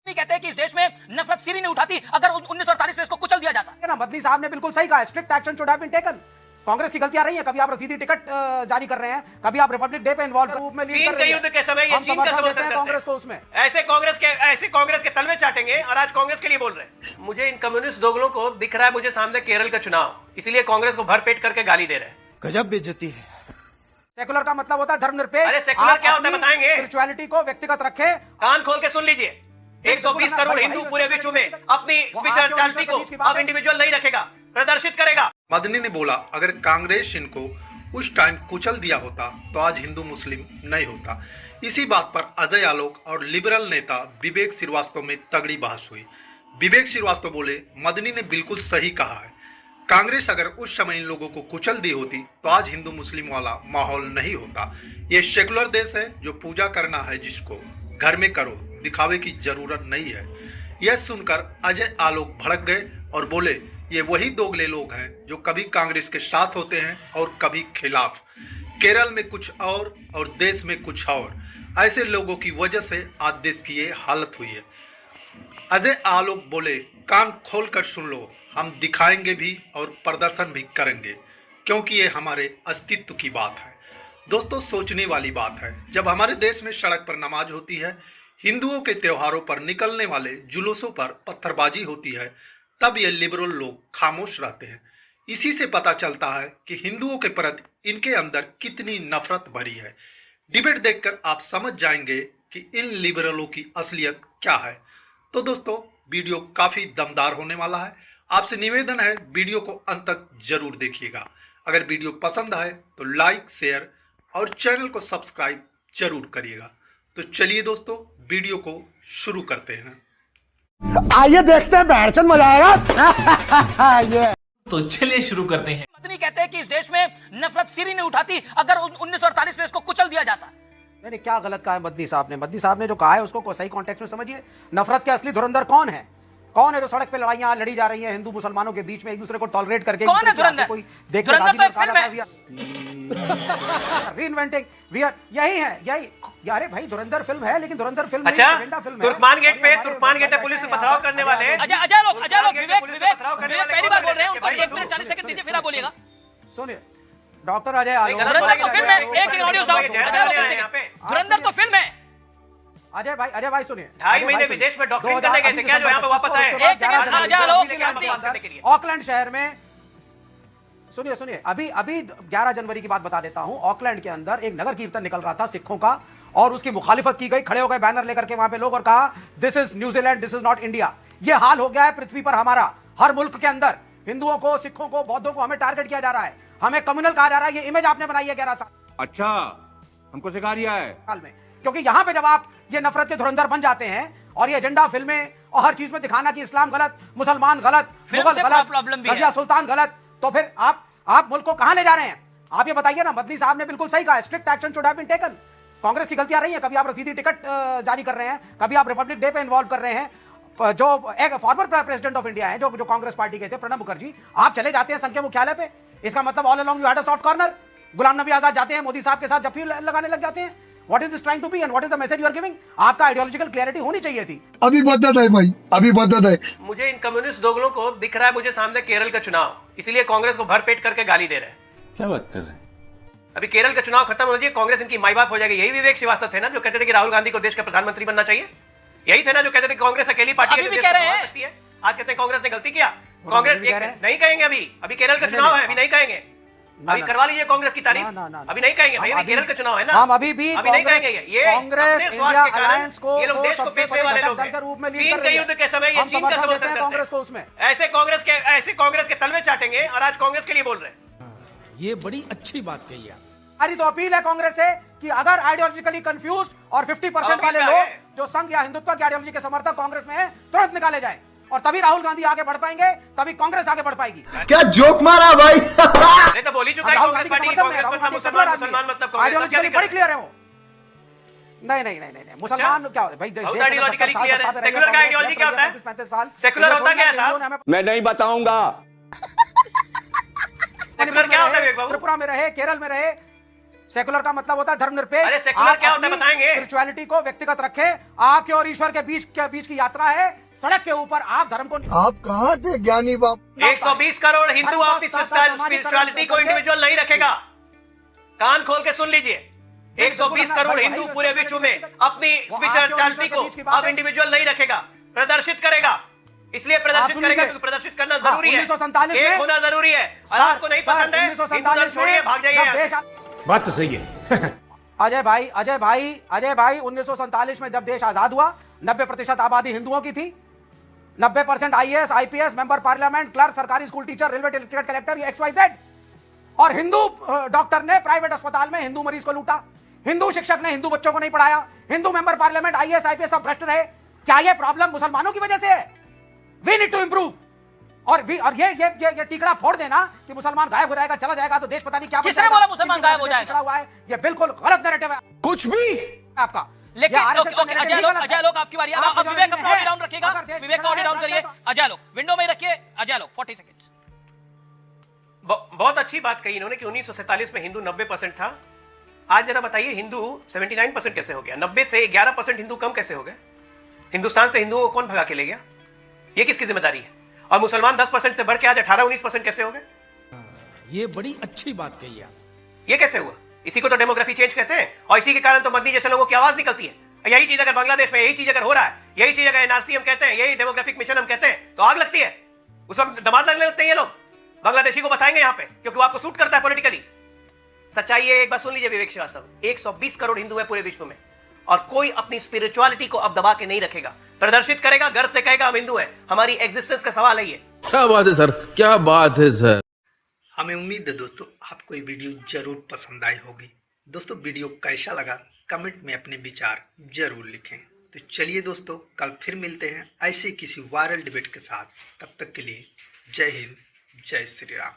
नहीं कहते कि इस देश में नफरत सिरी नहीं उठाती अगर 1948 में इसको कुचल दिया जाता है ना। मदनी साहब ने बिल्कुल सही कहा, strict action should have been taken. Congress की गलतियां रही हैं, कभी आप रसीदी टिकट जारी कर रहे हैं, कभी आप रिपब्लिक डे पे इन्वॉल्व रूप में लीड कर रहे हैं। युद्ध के समय ये चीन का समर्थन करते हैं कांग्रेस को, उसमें ऐसे कांग्रेस के तलवे चाटेंगे और आज कांग्रेस के लिए बोल रहे हैं। मुझे इन कम्युनिस्ट दोगलों को दिख रहा है मुझे सामने केरल का चुनाव, इसीलिए कांग्रेस को भरपेट करके गाली दे रहे हैं। गजब बेइज्जती है। सेकुलर का मतलब होता है धर्मनिरपेक्ष। अरे सेकुलर क्या होता है बताएंगे? स्पिरिचुअलिटी को व्यक्तिगत रखे। कान खोल के सुन लीजिए, 120 करोड़ हिंदू पूरे विश्व में अपनी स्पिरिचुअलिटी को अब इंडिविजुअल नहीं रखेगा, प्रदर्शित करेगा। मदनी ने बोला अगर कांग्रेस इनको उस टाइम कुचल दिया होता तो आज हिंदू मुस्लिम नहीं होता। इसी बात पर अजय आलोक और लिबरल नेता विवेक श्रीवास्तव में तगड़ी बहस हुई। विवेक श्रीवास्तव बोले मदनी ने बिल्कुल सही कहा है, कांग्रेस अगर उस समय इन लोगों को कुचल दी होती तो आज हिंदू मुस्लिम वाला माहौल नहीं होता। ये सेकुलर देश है, जो पूजा करना है जिसको घर में करो, दिखावे की जरूरत नहीं है। यह सुनकर अजय आलोक भड़क गए और बोले ये वही दोगले लोग हैं जो कभी कांग्रेस के साथ होते हैं और कभी खिलाफ। केरल में कुछ और देश में कुछ और। ऐसे लोगों की वजह से आज देश की ये हालत हुई है। अजय आलोक बोले कान खोल कर सुन लो, हम दिखाएंगे भी और प्रदर्शन भी करेंगे, क्योंकि ये हमारे अस्तित्व की बात है। दोस्तों सोचने वाली बात है, जब हमारे देश में सड़क पर नमाज होती है, हिंदुओं के त्योहारों पर निकलने वाले जुलूसों पर पत्थरबाजी होती है, तब ये लिबरल लोग खामोश रहते हैं। इसी से पता चलता है कि हिंदुओं के प्रति इनके अंदर कितनी नफरत भरी है। डिबेट देखकर आप समझ जाएंगे कि इन लिबरलों की असलियत क्या है। तो दोस्तों वीडियो काफी दमदार होने वाला है। आपसे निवेदन है वीडियो को अंत तक जरूर देखिएगा। अगर वीडियो पसंद आए तो लाइक, शेयर और चैनल को सब्सक्राइब जरूर करिएगा। तो चलिए दोस्तों वीडियो को शुरू करते हैं। आइए देखते हैं, बैठचंद मजा आएगा। ये तो चलिए शुरू करते हैं। मदनी कहते हैं कि इस देश में नफरत सिरी नहीं उठाती अगर 1948 में इसको कुचल दिया जाता। नहीं, क्या गलत कहा है मदनी साहब ने? मदनी साहब ने जो कहा है उसको सही कॉन्टेक्स्ट में समझिए। नफरत के असली धुरंधर कौन है? कौन है जो सड़क पे लड़ाइयां लड़ी जा रही हैं हिंदू मुसलमानों के बीच में, एक दूसरे को टॉलरेट करके? कौन है धुरंधर? कोई देख के राजी नहीं होता है। रीइन्वेंटिंग वी आर, यही है, यही। अरे भाई धुरंधर फिल्म है, लेकिन धुरंधर फिल्म अच्छा, एजेंडा फिल्म है। तुर्कमान गेट पे पुलिस से पथराव करने वाले अजय लोग विवेक पहली बार बोल रहे हैं, उनको 1 मिनट 40 सेकंड दीजिए, फिर आप बोलिएगा। सुनिए डॉक्टर अजय आलोक, धुरंधर तो फिल्म है, एक ऑडियो साउंड, धुरंधर तो फिल्म है। अजय भाई सुनिए, 2.5 महीने विदेश में डॉक्टरिंग करने गए थे क्या, जो यहाँ पे वापस आए ऑकलैंड शहर में? सुनिए अभी 11 जनवरी की बात बता देता हूं। ऑकलैंड के अंदर एक नगर कीर्तन निकल रहा था सिखों का, और उसकी मुखालिफत की गई। खड़े हो गए बैनर लेकर के वहां पे लोग और कहा this is New Zealand, this is not India. ये हाल हो गया है पृथ्वी पर हमारा। हर मुल्क के अंदर हिंदुओं को, सिखों को, बौद्धों को हमें टारगेट किया जा रहा है, हमें कम्युनल कहा जा रहा है। ये इमेज आपने बनाई है 11 साल। अच्छा, हमको सिखा दिया है साल में, क्योंकि यहां पे जब आप ये नफरत के धुरंधर बन जाते हैं और ये एजेंडा फिल्में और हर चीज में दिखाना कि इस्लाम गलत, मुसलमान गलत, मुगल गलत, रजिया सुल्तान गलत, तो फिर आप मुल्क को कहां ले जा रहे हैं? आप ये बताइए ना। मदनी साहब ने बिल्कुल सही कहा, strict action should have been taken. Congress की गलतियां रही हैं, कभी आप रसीदी टिकट जारी कर रहे हैं, कभी आप रिपब्लिक डे पे इन्वॉल्व कर रहे हैं। जो एक फॉर्मर प्रेसिडेंट ऑफ इंडिया है, जो कांग्रेस पार्टी के थे, प्रणब मुखर्जी, आप चले जाते हैं संघ के मुख्यालय पे, इसका मतलब all along you had a soft corner. Ghulam Nabi Azad जाते हैं मोदी साहब के साथ जफ्फी लगाने लग जाते हैं। What is this trying to be and what is the message you are giving? आपका आइडियोलॉजिकल क्लैरिटी होनी चाहिए थी। अभी बदत है भाई, अभी बदत है। मुझे इन कम्युनिस्ट दोगलों को दिख रहा है मुझे सामने केरल का चुनाव, इसीलिए कांग्रेस को भरपेट करके गाली दे रहे हैं। क्या बात कर रहे हैं? अभी केरल का चुनाव खत्म हो जाए, कांग्रेस इनकी माई बाप हो जाएगी। यही विवेक श्रीवास्तव थे ना जो कहते थे कि राहुल गांधी को देश का प्रधानमंत्री बनना चाहिए? यही थे ना जो कहते थे कांग्रेस अकेली पार्टी अभी भी कह रहे हैं। आज कहते हैं कांग्रेस ने गलती किया। कांग्रेस नहीं कहेंगे, अभी केरल का चुनाव है, अभी नहीं कहेंगे। अभी करवा लीजिए कांग्रेस की तारीफ, अभी नहीं कहेंगे भाई, अभी केरल का चुनाव है ना, हम अभी नहीं कहेंगे। ये कांग्रेस इंडिया अलायंस को ये लोग देश को बेचने वाले लोग हैं। चीन के युद्ध के समय ये चीन का समर्थन करते हैं कांग्रेस को। उसमें ऐसे कांग्रेस के तलवे चाटेंगे और आज कांग्रेस के लिए बोल रहे हैं। ये बड़ी अच्छी बात कही है। हमारी तो अपील है कांग्रेस से कि अगर आइडियोलॉजिकली कंफ्यूज्ड और 50% वाले लोग जो संघ या हिंदुत्व की आइडियोलॉजी के समर्थक कांग्रेस में है, तुरंत निकाले जाए, और तभी राहुल गांधी आगे बढ़ पाएंगे, तभी कांग्रेस आगे बढ़ पाएगी। क्या जोक मारा भाई। अरे तो बोली चुका है कांग्रेस पार्टी, कांग्रेस मतलब मुसलमान मतलब कांग्रेस, क्या बड़ी क्लियर है वो। नहीं मुसलमान क्या भाई, आइडियोलॉजिकली क्लियर है। सेकुलर का आइडियोलॉजी क्या होता है? 35 साल सेकुलर होता क्या है साहब? मैं नहीं बताऊंगा। सेकुलर क्या होता है? त्रिपुरा में रहे, केरल में रहे, सेकुलर का मतलब होता है धर्मनिरपेक्ष। अरे सेकुलर क्या होता है बताएंगे? स्पिरिचुअलिटी को व्यक्तिगत रखें। आपके और ईश्वर के बीच की यात्रा है। सड़क के ऊपर आप धर्म को आप कहाँ थे ज्ञानी बाप? 120 करोड़ हिंदू अपनी स्पिरिचुअलिटी को इंडिविजुअल नहीं रखेगा। कान खोल के सुन लीजिए, 120 करोड़ हिंदू पूरे विश्व में अपनी स्पिरिचुअलिटी को अब इंडिविजुअल नहीं रखेगा, प्रदर्शित करेगा। इसलिए प्रदर्शित करेगा क्योंकि प्रदर्शित करना जरूरी है, एक होना जरूरी है। और आपको नहीं पसंद है, हिंदू धर्म छोड़िए, भाग जाइए यहाँ से। बात तो सही है। अजय भाई 1947 में जब देश आजाद हुआ 90% आबादी हिंदुओं की थी। 90% IAS IPS member parliament, clerk, सरकारी school teacher, railway ticket collector, XYZ। और हिंदू डॉक्टर ने प्राइवेट अस्पताल में हिंदू मरीज को लूटा, हिंदू शिक्षक ने हिंदू बच्चों को नहीं पढ़ाया, Hindu member parliament IAS IPS सब भ्रष्ट रहे। क्या यह प्रॉब्लम मुसलमानों की वजह से है? We need to improve. और ये टिकड़ा फोड़ देना कि मुसलमान गायब हो जाएगा, चला जाएगा तो देश पता नहीं क्या बन किसने जाएगा। बोला मुसलमान गायब हो जाएगा? हुआ है, ये बिल्कुल गलत नैरेटिव है कुछ भी आपका। लेकिन ये RSS का ओके, narrative अजय लोग आपकी बारी। आप अब विवेक अपना है। ऑडियो डाउन रखिएगा, अगर देश विवेक का ऑडियो डाउन करिए। अजय लोग विंडो में ही रखिए। अजय लोग 40 सेकंड्स। बहुत अच्छी बात कही इन्होंने कि 1947 में हिंदू 90% था। आज जरा बताइए हिंदू 79% कैसे हो गया? 90 से 11% हिंदू कम कैसे हो गए? हिंदुस्तान से हिंदुओं को कौन भगा के ले गया? ये किसकी जिम्मेदारी है? और मुसलमान 10% से बढ़ के आज 18-19% कैसे हो गए? ये बड़ी अच्छी बात कही आप। ये कैसे हुआ? इसी को तो डेमोग्राफी चेंज कहते हैं। और इसी के कारण तो मदनी जैसे लोगों की आवाज निकलती है। यही चीज अगर बांग्लादेश में, यही चीज अगर हो रहा है, यही चीज अगर NRC हम कहते हैं, यही डेमोग्राफिक मिशन हम कहते हैं, तो आग लगती है। उस वक्त दमाद लगने लगते हैं ये लोग। बांग्लादेशी को बताएंगे यहाँ पे क्योंकि वो आपको सूट करता है पॉलिटिकली। सच्चाई है, एक बात सुन लीजिए विवेक श्रीवास्तव, 120 करोड़ हिंदू है पूरे विश्व में और कोई अपनी स्पिरिचुअलिटी को अब दबा के नहीं रखेगा, प्रदर्शित करेगा, गर्व से कहेगा हम हिंदू हैं। हमारी एग्जिस्टेंस का सवाल है ये। क्या बात है सर, क्या बात है सर। हमें उम्मीद है दोस्तों आपको ये वीडियो जरूर पसंद आई होगी। दोस्तों वीडियो कैसा लगा कमेंट में अपने विचार जरूर लिखें। तो चलिए दोस्तों, कल फिर मिलते हैं ऐसे किसी वायरल डिबेट के साथ। तब तक के लिए जय हिंद, जय श्री राम।